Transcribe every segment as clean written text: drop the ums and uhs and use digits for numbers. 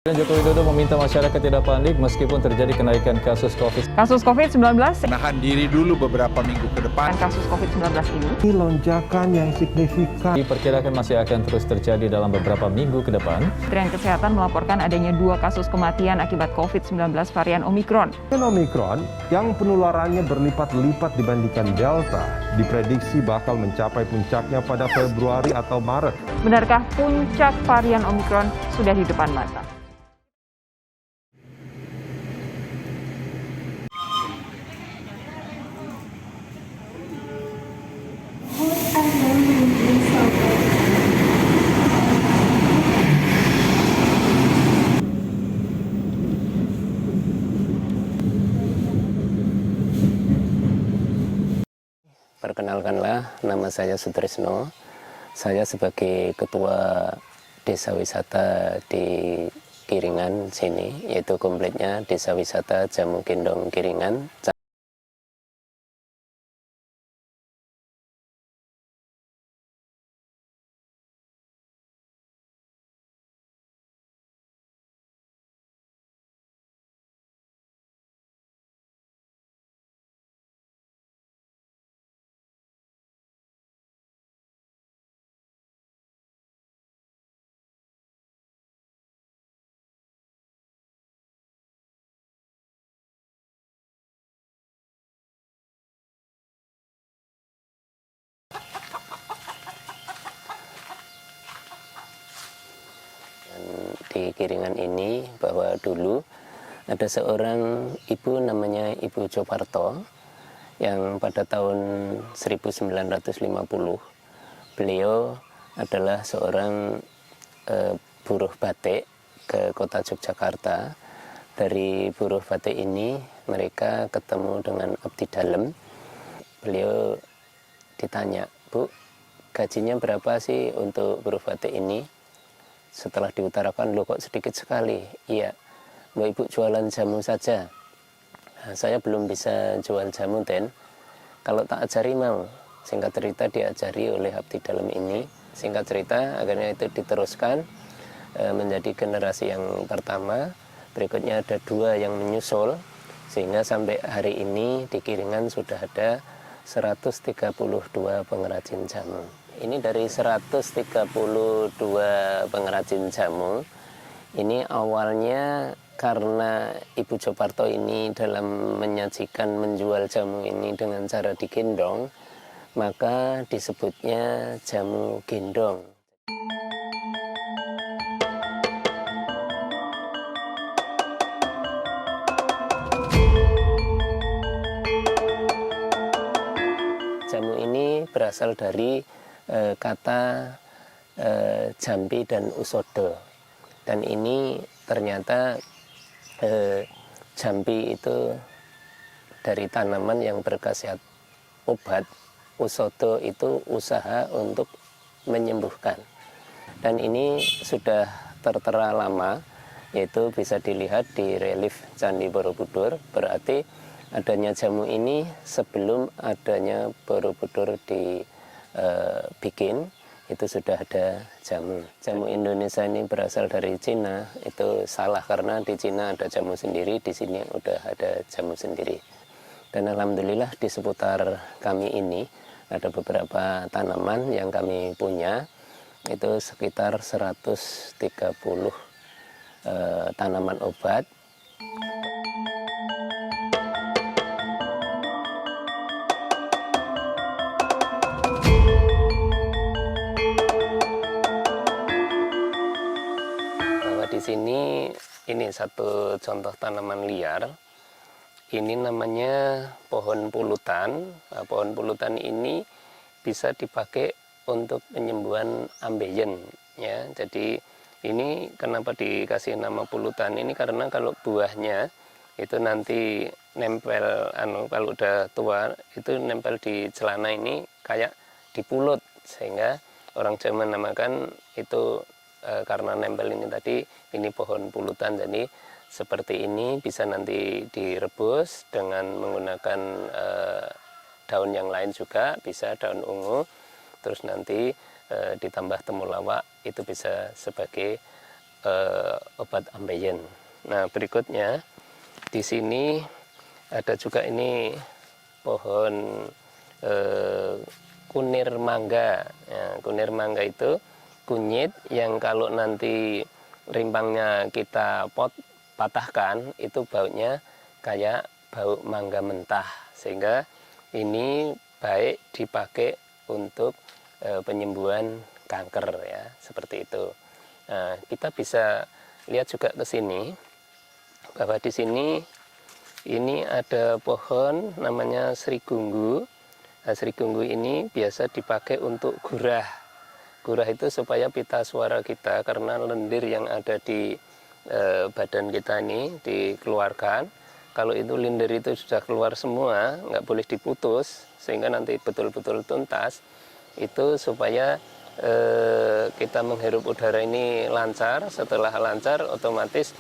Presiden Joko Widodo meminta masyarakat tidak panik meskipun terjadi kenaikan kasus COVID. Kasus COVID-19 Menahan diri dulu beberapa minggu ke depan. kasus COVID-19 ini Ini lonjakan yang signifikan. Diperkirakan masih akan terus terjadi dalam beberapa minggu ke depan. Kementerian Kesehatan melaporkan adanya 2 kasus kematian akibat COVID-19 varian Omikron. Omikron yang penularannya berlipat-lipat dibandingkan Delta diprediksi bakal mencapai puncaknya pada Februari atau Maret. Benarkah puncak varian Omikron sudah di depan mata? Perkenalkanlah, nama saya Sutrisno. Saya sebagai Ketua Desa Wisata di Kiringan sini, yaitu kompleknya Desa Wisata Jamu Gendong Kiringan. Di Kiringan ini bahwa dulu ada seorang ibu namanya Ibu Joparto yang pada tahun 1950 beliau adalah seorang buruh batik ke kota Yogyakarta. Dari buruh batik ini mereka ketemu dengan abdi dalam. Beliau ditanya, "Bu, gajinya berapa sih untuk buruh batik ini?" Setelah diutarakan, "Loh kok sedikit sekali?" "Iya, Mbak Ibu jualan jamu saja." "Nah, saya belum bisa jual jamu, Den. Kalau tak ajari mau." Singkat cerita diajari oleh abdi dalam ini. Singkat cerita akhirnya itu diteruskan menjadi generasi yang pertama. Berikutnya ada 2 yang menyusul. Sehingga sampai hari ini di Kiringan sudah ada 132 pengrajin jamu. Ini dari 132 pengrajin jamu, ini awalnya karena Ibu Joparto ini dalam menyajikan menjual jamu ini dengan cara digendong, maka disebutnya jamu gendong. Jamu ini berasal dari kata jampi dan usodo, dan ini ternyata jampi itu dari tanaman yang berkhasiat obat, usodo itu usaha untuk menyembuhkan, dan ini sudah tertera lama, yaitu bisa dilihat di relief Candi Borobudur. Berarti adanya jamu ini sebelum adanya Borobudur dibikin, itu sudah ada jamu. Jamu Indonesia ini berasal dari Cina, itu salah karena di Cina ada jamu sendiri, di sini udah ada jamu sendiri. Dan alhamdulillah di seputar kami ini ada beberapa tanaman yang kami punya, itu sekitar 130 tanaman obat. Di sini ini satu contoh tanaman liar. Ini namanya pohon pulutan. Nah, pohon pulutan ini bisa dipakai untuk penyembuhan ambeien, ya. Jadi ini kenapa dikasih nama pulutan ini, karena kalau buahnya itu nanti nempel kalau udah tua itu nempel di celana ini kayak dipulut, sehingga orang Jawa menamakan itu karena nempel ini tadi, ini pohon pulutan. Jadi seperti ini bisa nanti direbus dengan menggunakan daun yang lain juga, bisa daun ungu, terus nanti ditambah temulawak, itu bisa sebagai obat ambeien. Nah, berikutnya di sini ada juga ini pohon kunir mangga. Ya, kunir mangga itu kunyit yang kalau nanti rimpangnya kita patahkan itu baunya kayak bau mangga mentah, sehingga ini baik dipakai untuk penyembuhan kanker ya, seperti itu. Nah, kita bisa lihat juga ke sini bahwa di sini ini ada pohon namanya serigunggu. Nah, serigunggu ini biasa dipakai untuk gurah. Gurah itu supaya pita suara kita, karena lendir yang ada di badan kita ini dikeluarkan. Kalau itu lendir itu sudah keluar semua, nggak boleh diputus, sehingga nanti betul-betul tuntas. Itu supaya kita menghirup udara ini lancar. Setelah lancar, otomatis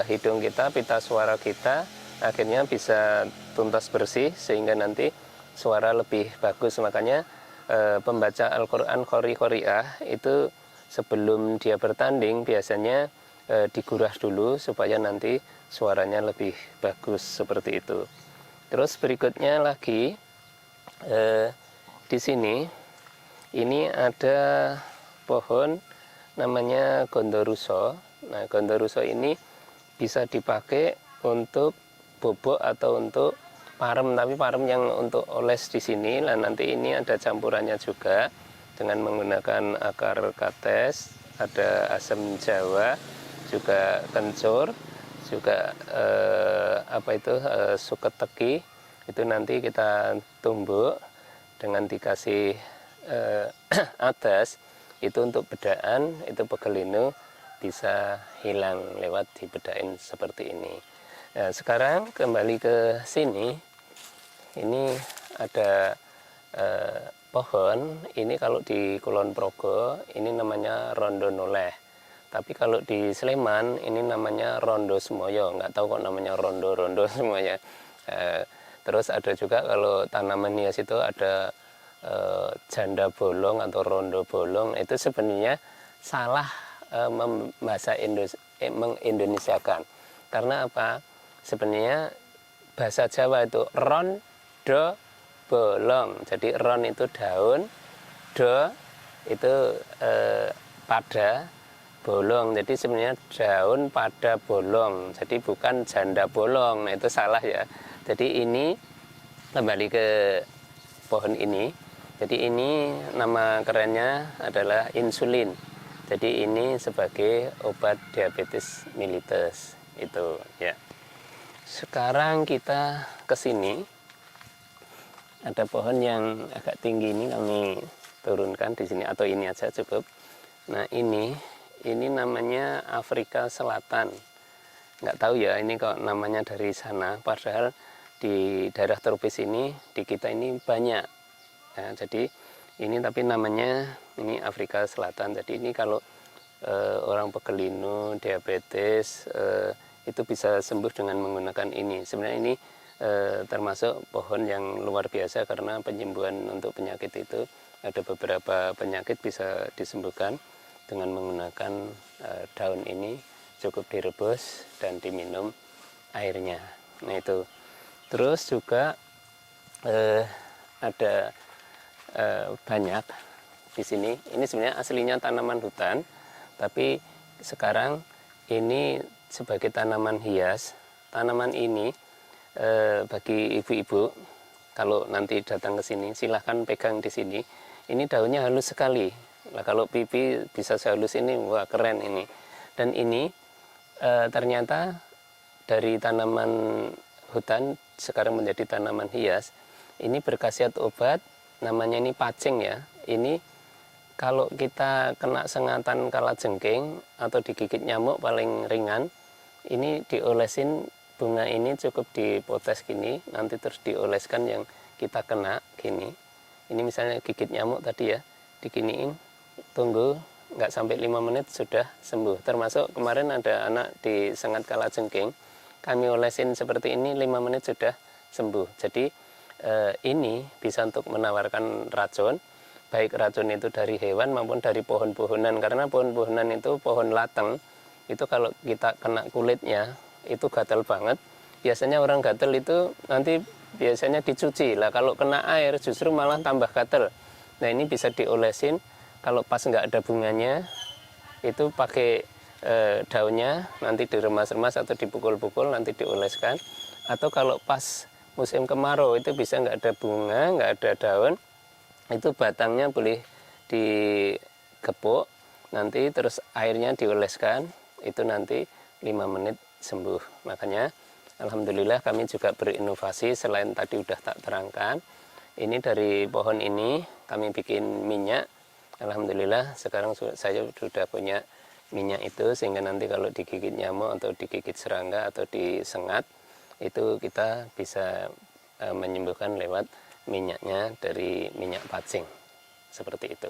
hidung kita, pita suara kita akhirnya bisa tuntas bersih, sehingga nanti suara lebih bagus. Makanya pembaca Al-Quran qori-qori'ah itu sebelum dia bertanding biasanya digurah dulu supaya nanti suaranya lebih bagus, seperti itu. Terus berikutnya lagi di sini ini ada pohon namanya gondoruso. Nah, gondoruso ini bisa dipakai untuk bobok atau untuk parem, tapi parem yang untuk oles di sini. Nah, nanti ini ada campurannya juga dengan menggunakan akar kates, ada asam jawa, juga kencur, juga suketeki. Itu nanti kita tumbuk dengan dikasih adas, itu untuk bedaan, itu pegelinu bisa hilang lewat dibedain seperti ini. Nah, sekarang kembali ke sini, ini ada pohon, ini kalau di Kulon Progo ini namanya rondo noleh. Tapi kalau di Sleman ini namanya rondo semoyo, nggak tahu kok namanya rondo semuanya. Terus ada juga kalau tanaman hias itu ada janda bolong atau rondo bolong. Itu sebenarnya salah mengindonesiakan. Karena apa? Sebenarnya bahasa Jawa itu rondo bolong. Jadi ron itu daun, do itu pada, bolong. Jadi sebenarnya daun pada bolong. Jadi bukan janda bolong. Nah, itu salah ya. Jadi ini kembali ke pohon ini. Jadi ini nama kerennya adalah insulin. Jadi ini sebagai obat diabetes mellitus itu ya. Sekarang kita ke sini. Ada pohon yang agak tinggi ini kami turunkan di sini, atau ini aja cukup. Nah, ini namanya Afrika Selatan. Nggak tahu ya ini kok namanya dari sana, padahal di daerah tropis ini di kita ini banyak. Nah, jadi ini tapi namanya ini Afrika Selatan. Jadi ini kalau orang pegelinu, diabetes itu bisa sembuh dengan menggunakan ini. Sebenarnya ini termasuk pohon yang luar biasa karena penyembuhan untuk penyakit itu ada beberapa penyakit bisa disembuhkan dengan menggunakan daun ini, cukup direbus dan diminum airnya. Nah, itu. Terus juga ada banyak di sini. Ini sebenarnya aslinya tanaman hutan, tapi sekarang ini sebagai tanaman hias. Tanaman ini bagi ibu-ibu kalau nanti datang ke sini silahkan pegang di sini. Ini daunnya halus sekali. Nah, kalau pipi bisa sehalus ini, wah keren ini. Dan ini ternyata dari tanaman hutan sekarang menjadi tanaman hias. Ini berkhasiat obat, namanya ini pacing ya. Ini kalau kita kena sengatan kalajengking atau digigit nyamuk paling ringan, ini diolesin bunga ini cukup dipotes gini, nanti terus dioleskan yang kita kena gini. Ini misalnya gigit nyamuk tadi ya, diginiin, tunggu nggak sampai 5 menit sudah sembuh. Termasuk kemarin ada anak disengat kalajengking, kami olesin seperti ini 5 menit sudah sembuh. Jadi ini bisa untuk menawarkan racun baik racun itu dari hewan maupun dari pohon-pohonan, karena pohon-pohonan itu pohon lateng, itu kalau kita kena kulitnya itu gatal banget. Biasanya orang gatal itu nanti biasanya dicuci lah, kalau kena air justru malah tambah gatal. Nah ini bisa diolesin, kalau pas nggak ada bunganya itu pakai daunnya nanti diremas-remas atau dipukul-pukul nanti dioleskan. Atau kalau pas musim kemarau itu bisa nggak ada bunga, nggak ada daun, itu batangnya boleh digepuk nanti terus airnya dioleskan, itu nanti 5 menit sembuh. Makanya alhamdulillah kami juga berinovasi, selain tadi udah tak terangkan, ini dari pohon ini kami bikin minyak. Alhamdulillah sekarang saya sudah punya minyak itu, sehingga nanti kalau digigit nyamuk atau digigit serangga atau disengat itu kita bisa menyembuhkan lewat minyaknya dari minyak pacing, seperti itu.